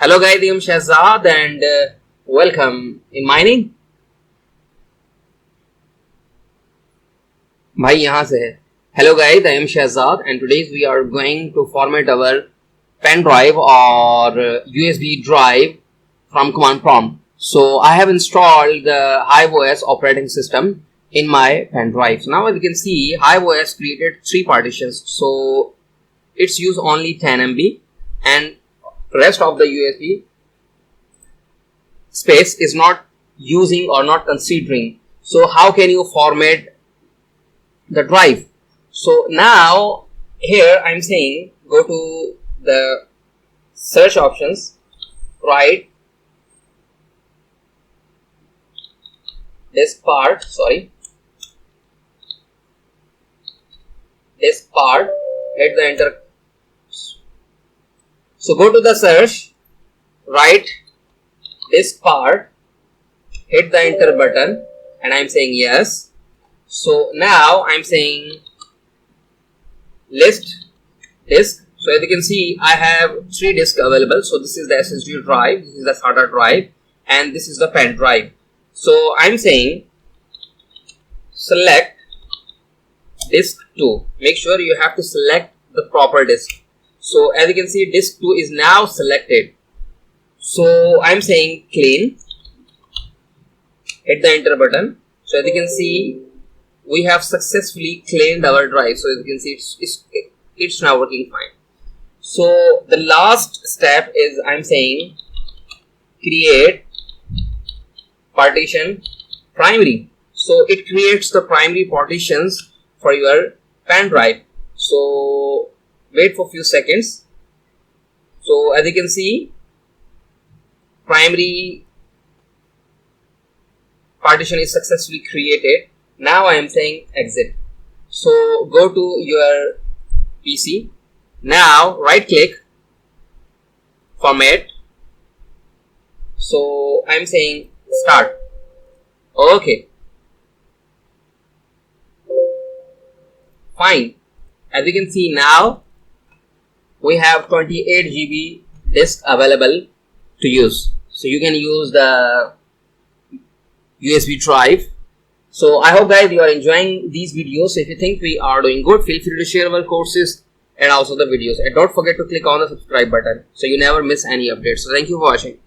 Hello guys, I am Shahzad and welcome in mining. भाई यहाँ से है. Hello guys, I am Shahzad and today we are going to format our pen drive or USB drive from command prompt. So I have installed the HiveOS operating system in my pen drive. So now as you can see, HiveOS created 3 partitions. So it's use only 10 MB and rest of the USB space is not using or not considering. So how can you format the drive? So now here I'm saying go to the search options, write disk part, hit the enter. So go to the search, write disk part, hit the enter button and I'm saying yes. So now I'm saying list disk. So as you can see, I have 3 disks available. So this is the SSD drive, this is the SATA drive and this is the pen drive. So I'm saying select disk 2. Make sure you have to select the proper disk. So as you can see, disk 2 is now selected. So I'm saying clean, hit the enter button. So as you can see, we have successfully cleaned our drive. So as you can see, it's now working fine. So the last step is I'm saying create partition primary. So it creates the primary partitions for your pen drive. So wait for a few seconds. So as you can see, primary partition is successfully created. Now I am saying exit. So go to your PC. Now right click, format. So I am saying start. Okay. Fine. As you can see now, we have 28 GB disk available to use. So you can use the USB drive. So I hope guys you are enjoying these videos. If you think we are doing good, feel free to share our courses and also the videos. And don't forget to click on the subscribe button so you never miss any updates. So thank you for watching.